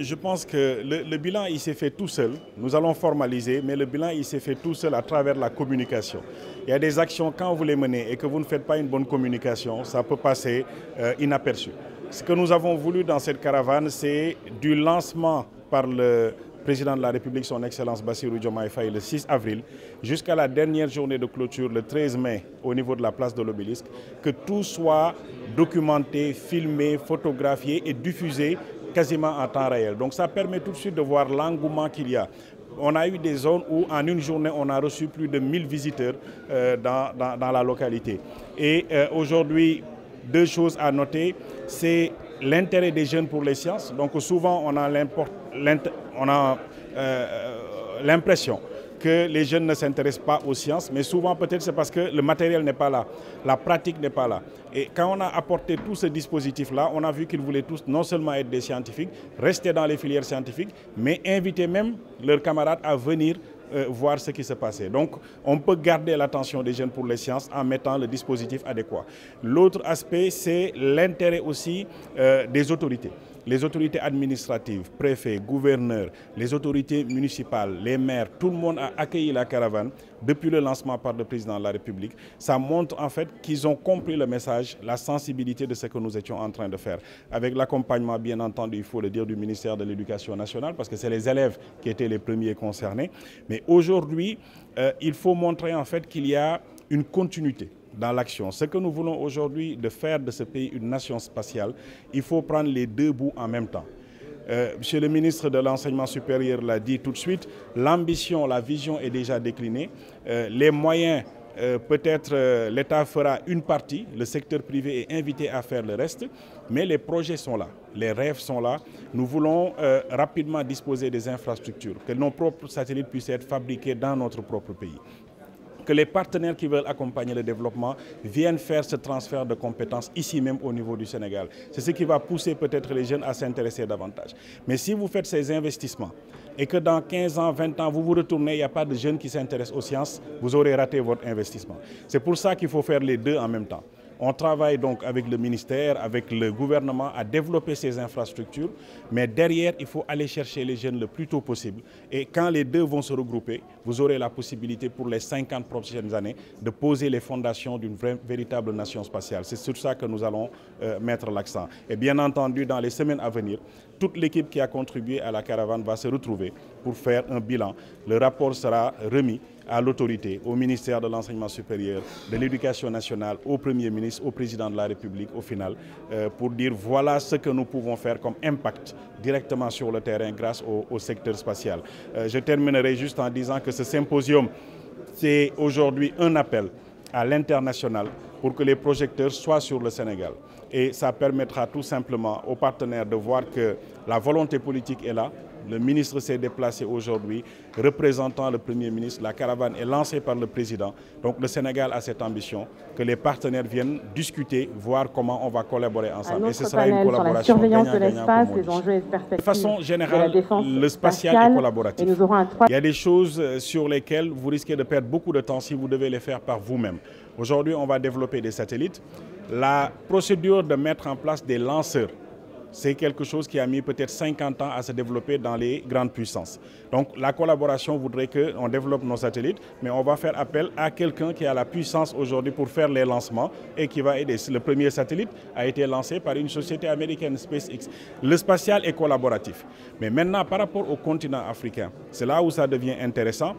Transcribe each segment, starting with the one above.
Je pense que le bilan, il s'est fait tout seul. Nous allons formaliser, mais le bilan, il s'est fait tout seul à travers la communication. Il y a des actions, quand vous les menez et que vous ne faites pas une bonne communication, ça peut passer inaperçu. Ce que nous avons voulu dans cette caravane, c'est du lancement par le président de la République, son Excellence Bassirou Diomaye Faye, le 6 avril, jusqu'à la dernière journée de clôture, le 13 mai, au niveau de la place de l'Obélisque, que tout soit documenté, filmé, photographié et diffusé quasiment en temps réel. Donc ça permet tout de suite de voir l'engouement qu'il y a. On a eu des zones où en une journée, on a reçu plus de 1000 visiteurs dans la localité. Et aujourd'hui, deux choses à noter, c'est l'intérêt des jeunes pour les sciences. Donc souvent, on a l'impression que les jeunes ne s'intéressent pas aux sciences, mais souvent peut-être c'est parce que le matériel n'est pas là, la pratique n'est pas là. Et quand on a apporté tout ce dispositif-là, on a vu qu'ils voulaient tous non seulement être des scientifiques, rester dans les filières scientifiques, mais inviter même leurs camarades à venir voir ce qui se passait. Donc, on peut garder l'attention des jeunes pour les sciences en mettant le dispositif adéquat. L'autre aspect, c'est l'intérêt aussi des autorités. Les autorités administratives, préfets, gouverneurs, les autorités municipales, les maires, tout le monde a accueilli la caravane depuis le lancement par le président de la République. Ça montre en fait qu'ils ont compris le message, la sensibilité de ce que nous étions en train de faire. Avec l'accompagnement, bien entendu, il faut le dire, du ministère de l'Éducation nationale, parce que c'est les élèves qui étaient les premiers concernés. Mais aujourd'hui, il faut montrer en fait qu'il y a une continuité dans l'action. Ce que nous voulons aujourd'hui de faire de ce pays une nation spatiale, il faut prendre les deux bouts en même temps. Monsieur le ministre de l'Enseignement supérieur l'a dit tout de suite, l'ambition, la vision est déjà déclinée. Les moyens, peut-être l'État fera une partie, le secteur privé est invité à faire le reste, mais les projets sont là, les rêves sont là. Nous voulons rapidement disposer des infrastructures, que nos propres satellites puissent être fabriqués dans notre propre pays. Que les partenaires qui veulent accompagner le développement viennent faire ce transfert de compétences ici même au niveau du Sénégal. C'est ce qui va pousser peut-être les jeunes à s'intéresser davantage. Mais si vous faites ces investissements et que dans 15 ans, 20 ans, vous vous retournez, il n'y a pas de jeunes qui s'intéressent aux sciences, vous aurez raté votre investissement. C'est pour ça qu'il faut faire les deux en même temps. On travaille donc avec le ministère, avec le gouvernement à développer ces infrastructures, mais derrière, il faut aller chercher les jeunes le plus tôt possible. Et quand les deux vont se regrouper, vous aurez la possibilité pour les 50 prochaines années de poser les fondations d'une véritable nation spatiale. C'est sur ça que nous allons mettre l'accent. Et bien entendu, dans les semaines à venir, toute l'équipe qui a contribué à la caravane va se retrouver pour faire un bilan. Le rapport sera remis à l'autorité, au ministère de l'Enseignement supérieur, de l'Éducation nationale, au Premier ministre, au Président de la République, au final, pour dire voilà ce que nous pouvons faire comme impact directement sur le terrain grâce au secteur spatial. Je terminerai juste en disant que ce symposium, c'est aujourd'hui un appel à l'international pour que les projecteurs soient sur le Sénégal. Et ça permettra tout simplement aux partenaires de voir que la volonté politique est là. Le ministre s'est déplacé aujourd'hui, représentant le Premier ministre. La caravane est lancée par le président. Donc le Sénégal a cette ambition que les partenaires viennent discuter, voir comment on va collaborer ensemble. Et ce sera une collaboration gagnant-gagnant. De façon générale, le spatial est collaboratif. Il y a des choses sur lesquelles vous risquez de perdre beaucoup de temps si vous devez les faire par vous-même. Aujourd'hui, on va développer des satellites. La procédure de mettre en place des lanceurs, c'est quelque chose qui a mis peut-être 50 ans à se développer dans les grandes puissances. Donc la collaboration voudrait qu'on développe nos satellites, mais on va faire appel à quelqu'un qui a la puissance aujourd'hui pour faire les lancements et qui va aider. Le premier satellite a été lancé par une société américaine, SpaceX. Le spatial est collaboratif. Mais maintenant, par rapport au continent africain, c'est là où ça devient intéressant.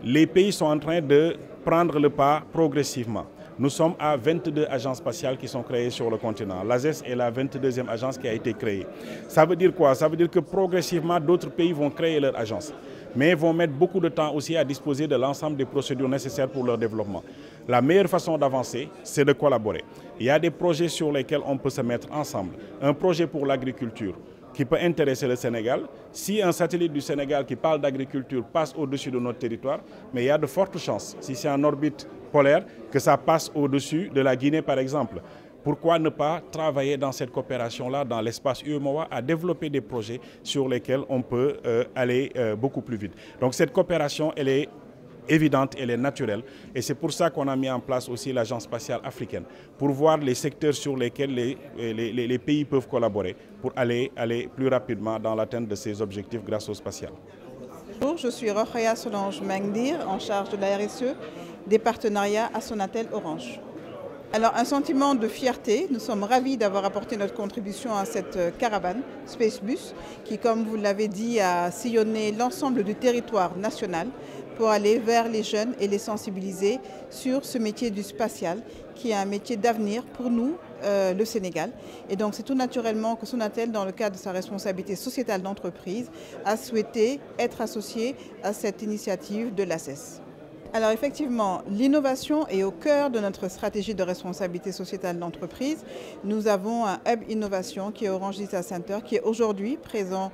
Les pays sont en train de prendre le pas progressivement. Nous sommes à 22 agences spatiales qui sont créées sur le continent. L'ASES est la 22e agence qui a été créée. Ça veut dire quoi? Ça veut dire que progressivement, d'autres pays vont créer leur agence, mais vont mettre beaucoup de temps aussi à disposer de l'ensemble des procédures nécessaires pour leur développement. La meilleure façon d'avancer, c'est de collaborer. Il y a des projets sur lesquels on peut se mettre ensemble. Un projet pour l'agriculture qui peut intéresser le Sénégal. Si un satellite du Sénégal qui parle d'agriculture passe au-dessus de notre territoire, mais il y a de fortes chances, si c'est en orbite polaire, que ça passe au-dessus de la Guinée par exemple. Pourquoi ne pas travailler dans cette coopération-là, dans l'espace UEMOA, à développer des projets sur lesquels on peut aller beaucoup plus vite. Donc cette coopération, elle est évidente, elle est naturelle. Et c'est pour ça qu'on a mis en place aussi l'Agence spatiale africaine, pour voir les secteurs sur lesquels les pays peuvent collaborer, pour aller plus rapidement dans l'atteinte de ces objectifs grâce au spatial. Bonjour, je suis Rokhaya Solange Mengdir, en charge de la RSE, des partenariats à Sonatel Orange. Alors, un sentiment de fierté. Nous sommes ravis d'avoir apporté notre contribution à cette caravane Spacebus qui, comme vous l'avez dit, a sillonné l'ensemble du territoire national pour aller vers les jeunes et les sensibiliser sur ce métier du spatial qui est un métier d'avenir pour nous, le Sénégal. Et donc, c'est tout naturellement que Sonatel, dans le cadre de sa responsabilité sociétale d'entreprise, a souhaité être associé à cette initiative de l'ACES. Alors effectivement, l'innovation est au cœur de notre stratégie de responsabilité sociétale d'entreprise. Nous avons un hub innovation qui est Orange Digital Center, qui est aujourd'hui présent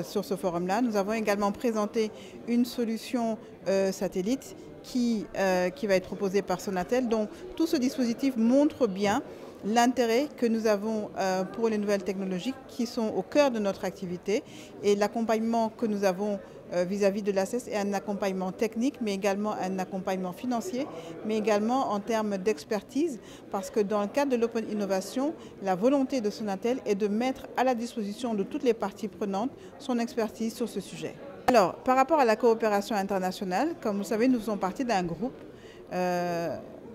sur ce forum-là. Nous avons également présenté une solution satellite qui va être proposée par Sonatel. Donc tout ce dispositif montre bien l'intérêt que nous avons pour les nouvelles technologies qui sont au cœur de notre activité et l'accompagnement que nous avons vis-à-vis de l'ACES est un accompagnement technique, mais également un accompagnement financier, mais également en termes d'expertise, parce que dans le cadre de l'Open Innovation, la volonté de Sonatel est de mettre à la disposition de toutes les parties prenantes son expertise sur ce sujet. Alors, par rapport à la coopération internationale, comme vous savez, nous faisons partie d'un groupe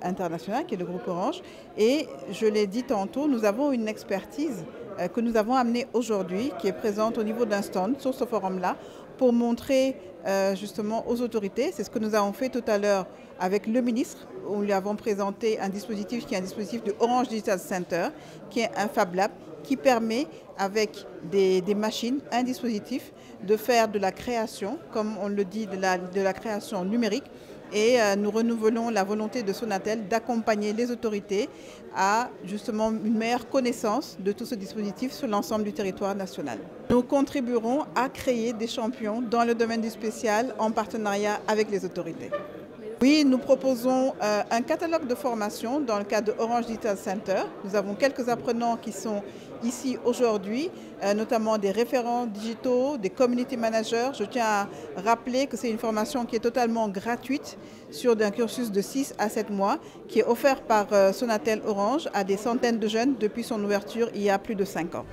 international qui est le groupe Orange, et je l'ai dit tantôt, nous avons une expertise que nous avons amenée aujourd'hui, qui est présente au niveau d'un stand sur ce forum-là, pour montrer justement aux autorités, c'est ce que nous avons fait tout à l'heure avec le ministre, où nous lui avons présenté un dispositif qui est un dispositif du Orange Digital Center, qui est un Fab Lab, qui permet avec des machines, un dispositif de faire de la création, comme on le dit, de la création numérique. Et nous renouvelons la volonté de Sonatel d'accompagner les autorités à justement une meilleure connaissance de tout ce dispositif sur l'ensemble du territoire national. Nous contribuerons à créer des champions dans le domaine du spatial en partenariat avec les autorités. Oui, nous proposons un catalogue de formation dans le cadre de Orange Digital Center. Nous avons quelques apprenants qui sont ici aujourd'hui, notamment des référents digitaux, des community managers. Je tiens à rappeler que c'est une formation qui est totalement gratuite sur un cursus de 6 à 7 mois qui est offert par Sonatel Orange à des centaines de jeunes depuis son ouverture il y a plus de 5 ans.